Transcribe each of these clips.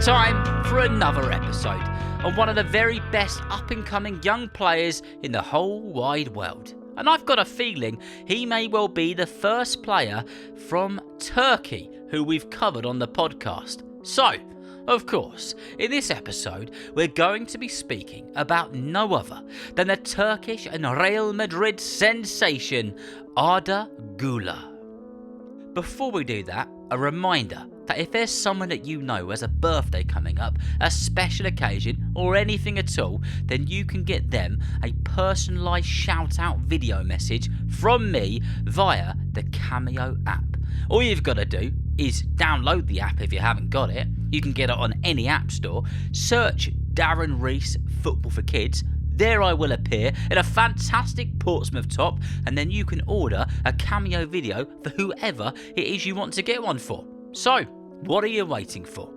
time for another episode on one of the very best up-and-coming young players in the whole wide world. And I've got a feeling he may well be the first player from Turkey who we've covered on the podcast. So, of course, in this episode, we're going to be speaking about no other than the Turkish and Real Madrid sensation, Arda Güler. Before we do that, a reminder that if there's someone that you know has a birthday coming up, a special occasion, or anything at all, then you can get them a personalised shout-out video message from me via the Cameo app. All you've got to do is download the app if you haven't got it. You can get it on any app store. Search Darren Rees Football for Kids. There I will appear in a fantastic Portsmouth top, and then you can order a Cameo video for whoever it is you want to get one for. So, what are you waiting for?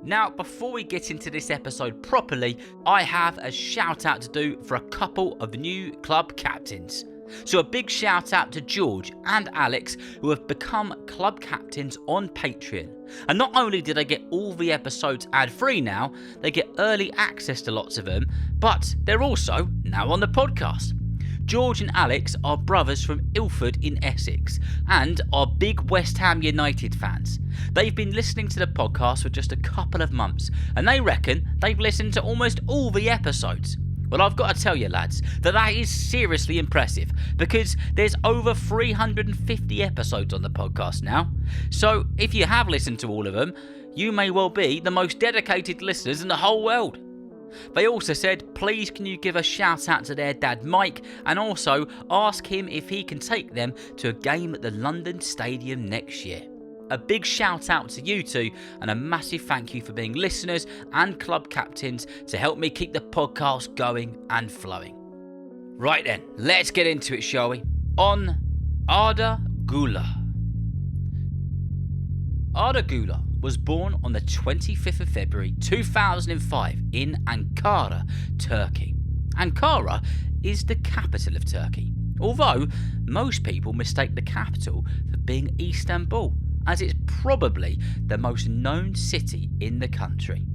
Now, before we get into this episode properly, I have a shout out to do for a couple of new club captains. So a big shout out to George and Alex, who have become club captains on Patreon. And not only do they get all the episodes ad-free now, they get early access to lots of them, but they're also now on the podcast. George and Alex are brothers from Ilford in Essex and are big West Ham United fans. They've been listening to the podcast for just a couple of months, and they reckon they've listened to almost all the episodes. Well, I've got to tell you lads, that is seriously impressive, because there's over 350 episodes on the podcast now. So if you have listened to all of them, you may well be the most dedicated listeners in the whole world. They also said, please can you give a shout out to their dad Mike, and also ask him if he can take them to a game at the London Stadium next year. A big shout out to you two, and a massive thank you for being listeners and club captains to help me keep the podcast going and flowing. Right then, let's get into it, shall we? On Arda Güler. Arda Güler was born on the 25th of February 2005 in Ankara, Turkey. Ankara is the capital of Turkey, although most people mistake the capital for being Istanbul, as it's probably the most known city in the country.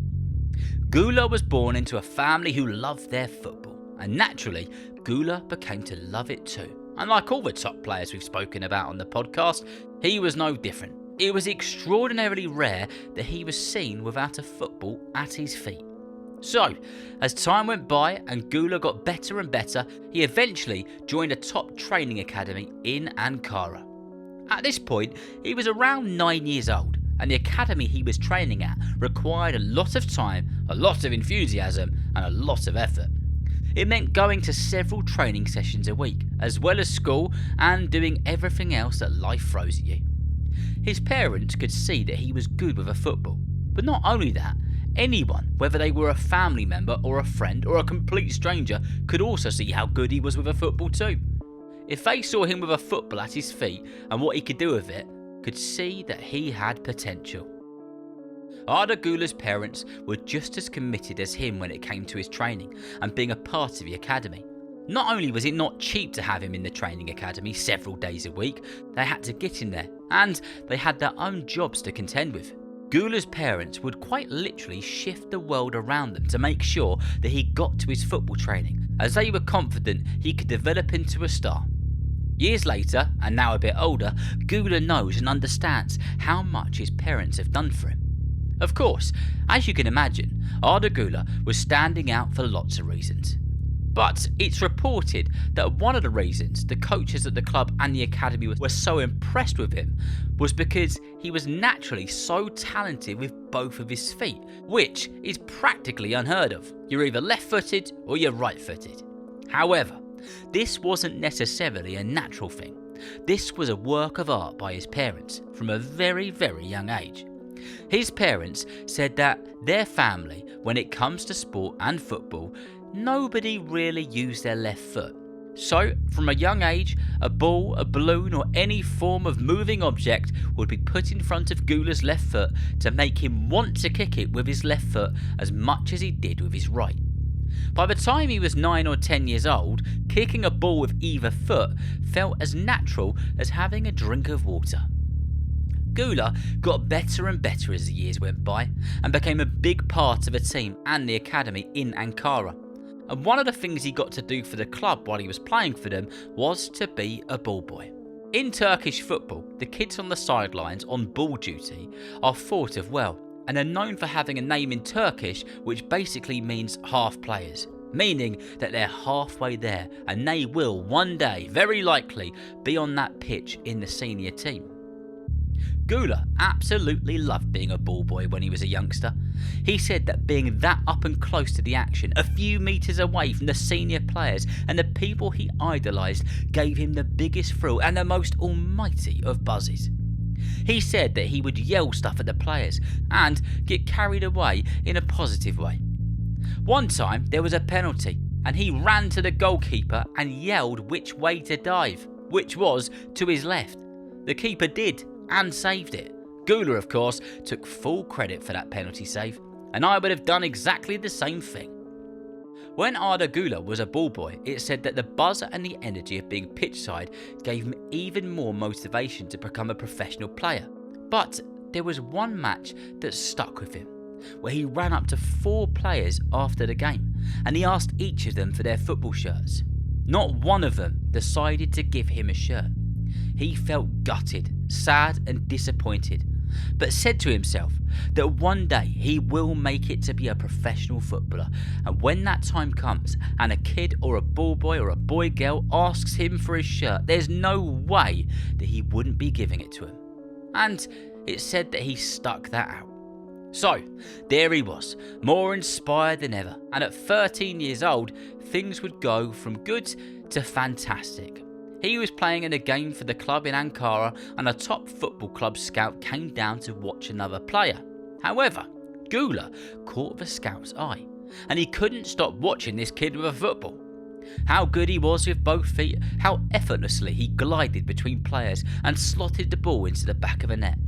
Güler was born into a family who loved their football, and naturally, Güler became to love it too. And like all the top players we've spoken about on the podcast, he was no different. It was extraordinarily rare that he was seen without a football at his feet. So, as time went by and Güler got better and better, he eventually joined a top training academy in Ankara. At this point, he was around 9 years old, and the academy he was training at required a lot of time, a lot of enthusiasm, and a lot of effort. It meant going to several training sessions a week, as well as school and doing everything else that life throws at you. His parents could see that he was good with a football, but not only that, anyone, whether they were a family member or a friend or a complete stranger, could also see how good he was with a football too. If they saw him with a football at his feet and what he could do with it, could see that he had potential. Arda Güler's parents were just as committed as him when it came to his training and being a part of the academy. Not only was it not cheap to have him in the training academy several days a week, they had to get him there, and they had their own jobs to contend with. Güler's parents would quite literally shift the world around them to make sure that he got to his football training, as they were confident he could develop into a star. Years later, and now a bit older, Güler knows and understands how much his parents have done for him. Of course, as you can imagine, Arda Güler was standing out for lots of reasons. But it's reported that one of the reasons the coaches at the club and the academy were so impressed with him was because he was naturally so talented with both of his feet, which is practically unheard of. You're either left-footed or you're right-footed. However, this wasn't necessarily a natural thing. This was a work of art by his parents from a very, very young age. His parents said that their family, when it comes to sport and football, nobody really used their left foot. So, from a young age, a ball, a balloon or any form of moving object would be put in front of Güler's left foot to make him want to kick it with his left foot as much as he did with his right. By the time he was 9 or 10 years old, kicking a ball with either foot felt as natural as having a drink of water. Güler got better and better as the years went by and became a big part of a team and the academy in Ankara. And one of the things he got to do for the club while he was playing for them was to be a ball boy. In Turkish football, the kids on the sidelines on ball duty are thought of well and are known for having a name in Turkish which basically means half players, meaning that they're halfway there and they will one day, very likely, be on that pitch in the senior team. Güler absolutely loved being a ball boy when he was a youngster. He said that being that up and close to the action, a few metres away from the senior players and the people he idolised, gave him the biggest thrill and the most almighty of buzzes. He said that he would yell stuff at the players and get carried away in a positive way. One time there was a penalty and he ran to the goalkeeper and yelled which way to dive, which was to his left. The keeper did and saved it. Güler, of course, took full credit for that penalty save, and I would have done exactly the same thing. When Arda Güler was a ball boy, it said that the buzz and the energy of being pitchside gave him even more motivation to become a professional player. But there was one match that stuck with him, where he ran up to 4 players after the game, and he asked each of them for their football shirts. Not one of them decided to give him a shirt. He felt gutted, sad and disappointed, but said to himself that one day he will make it to be a professional footballer, and when that time comes and a kid or a ball boy or a boy girl asks him for his shirt, there's no way that he wouldn't be giving it to him. And it said that he stuck that out. So there he was, more inspired than ever, and at 13 years old things would go from good to fantastic. He was playing in a game for the club in Ankara and a top football club scout came down to watch another player. However, Güler caught the scout's eye and he couldn't stop watching this kid with a football. How good he was with both feet, how effortlessly he glided between players and slotted the ball into the back of a net.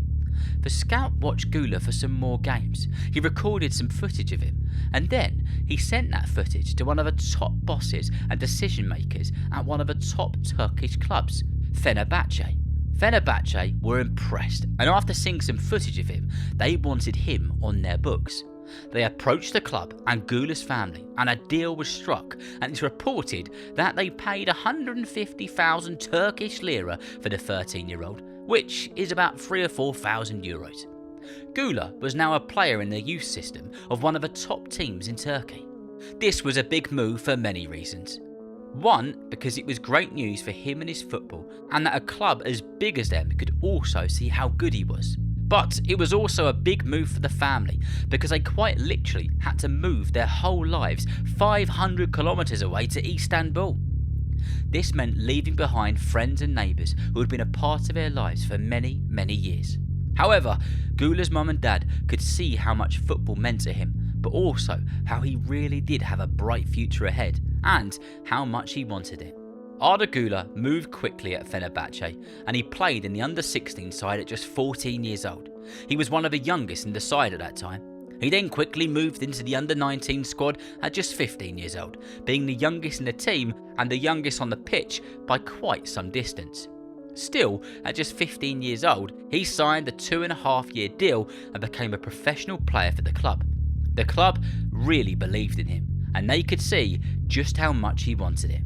The scout watched Güler for some more games. He recorded some footage of him and then he sent that footage to one of the top bosses and decision makers at one of the top Turkish clubs, Fenerbahce. Fenerbahce were impressed and after seeing some footage of him, they wanted him on their books. They approached the club and Güler's family and a deal was struck, and it's reported that they paid 150,000 Turkish lira for the 13-year-old, which is about 3,000 or 4,000 euros. Güler was now a player in the youth system of one of the top teams in Turkey. This was a big move for many reasons. One, because it was great news for him and his football, and that a club as big as them could also see how good he was. But it was also a big move for the family, because they quite literally had to move their whole lives 500 kilometers away to Istanbul. This meant leaving behind friends and neighbours who had been a part of their lives for many, many years. However, Güler's mum and dad could see how much football meant to him, but also how he really did have a bright future ahead and how much he wanted it. Arda Güler moved quickly at Fenerbahce and he played in the under-16 side at just 14 years old. He was one of the youngest in the side at that time. He then quickly moved into the under-19 squad at just 15 years old, being the youngest in the team and the youngest on the pitch by quite some distance. Still, at just 15 years old, he signed a 2.5-year deal and became a professional player for the club. The club really believed in him and they could see just how much he wanted it.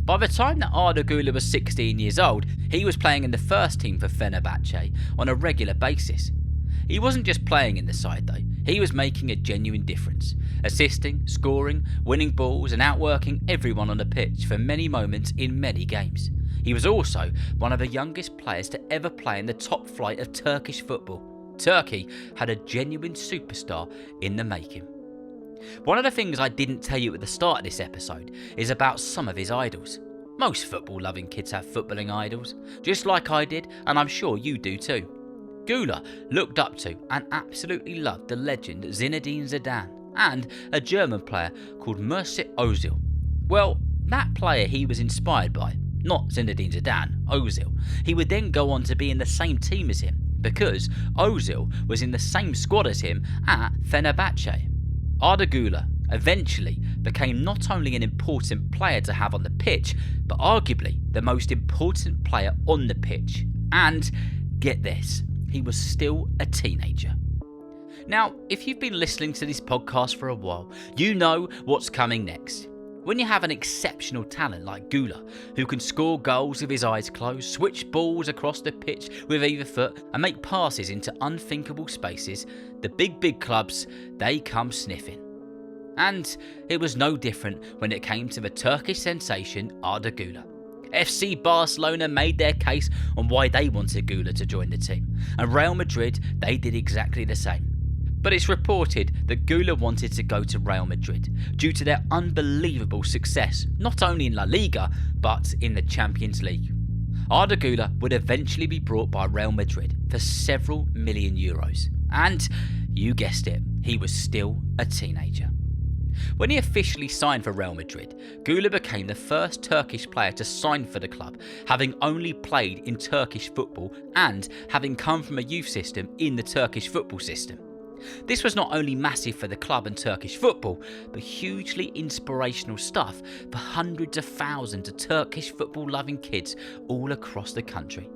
By the time that Arda Güler was 16 years old, he was playing in the first team for Fenerbahce on a regular basis. He wasn't just playing in the side though, he was making a genuine difference, assisting, scoring, winning balls and outworking everyone on the pitch for many moments in many games. He was also one of the youngest players to ever play in the top flight of Turkish football. Turkey had a genuine superstar in the making. One of the things I didn't tell you at the start of this episode is about some of his idols. Most football loving kids have footballing idols, just like I did, and I'm sure you do too. Güler looked up to and absolutely loved the legend Zinedine Zidane and a German player called Mesut Ozil. Well, that player he was inspired by, not Zinedine Zidane, Ozil. He would then go on to be in the same team as him because Ozil was in the same squad as him at Fenerbahce. Arda Güler eventually became not only an important player to have on the pitch, but arguably the most important player on the pitch. And get this, he was still a teenager. Now, if you've been listening to this podcast for a while, you know what's coming next. When you have an exceptional talent like Güler, who can score goals with his eyes closed, switch balls across the pitch with either foot, and make passes into unthinkable spaces, the big clubs, they come sniffing. And it was no different when it came to the Turkish sensation Arda Güler. FC Barcelona made their case on why they wanted Güler to join the team, and Real Madrid, they did exactly the same. But it's reported that Güler wanted to go to Real Madrid due to their unbelievable success, not only in La Liga, but in the Champions League. Arda Güler would eventually be brought by Real Madrid for several million euros. And, you guessed it, he was still a teenager. When he officially signed for Real Madrid, Güler became the first Turkish player to sign for the club, having only played in Turkish football and having come from a youth system in the Turkish football system. This was not only massive for the club and Turkish football, but hugely inspirational stuff for hundreds of thousands of Turkish football-loving kids all across the country.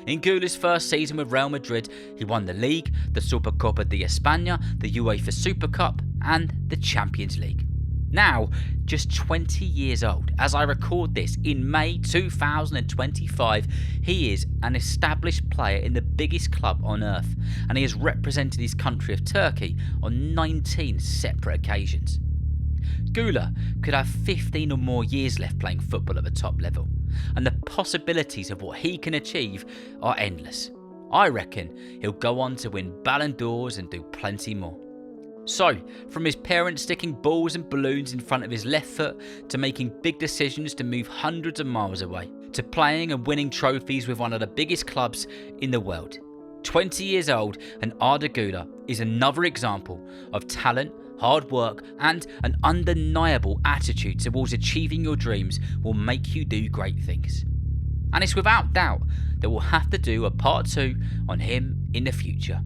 In Güler's first season with Real Madrid, he won the League, the Supercopa de España, the UEFA Super Cup and the Champions League. Now, just 20 years old, as I record this in May 2025, he is an established player in the biggest club on earth, and he has represented his country of Turkey on 19 separate occasions. Güler could have 15 or more years left playing football at the top level, and the possibilities of what he can achieve are endless. I reckon he'll go on to win Ballon d'Ors and do plenty more. So, from his parents sticking balls and balloons in front of his left foot, to making big decisions to move hundreds of miles away, to playing and winning trophies with one of the biggest clubs in the world. 20 years old, and Arda Güler is another example of talent, hard work and an undeniable attitude towards achieving your dreams will make you do great things. And it's without doubt that we'll have to do a part 2 on him in the future.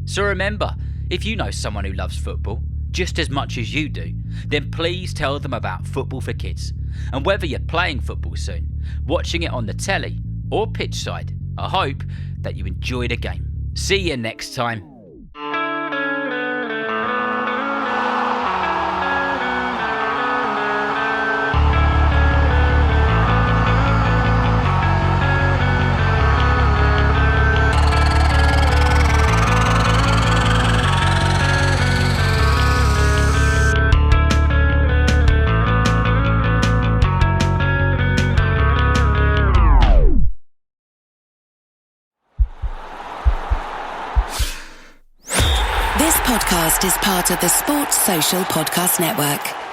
So remember, if you know someone who loves football just as much as you do, then please tell them about Football for Kids. And whether you're playing football soon, watching it on the telly or pitch side, I hope that you enjoy the game. See you next time. This podcast is part of the Sports Social Podcast Network.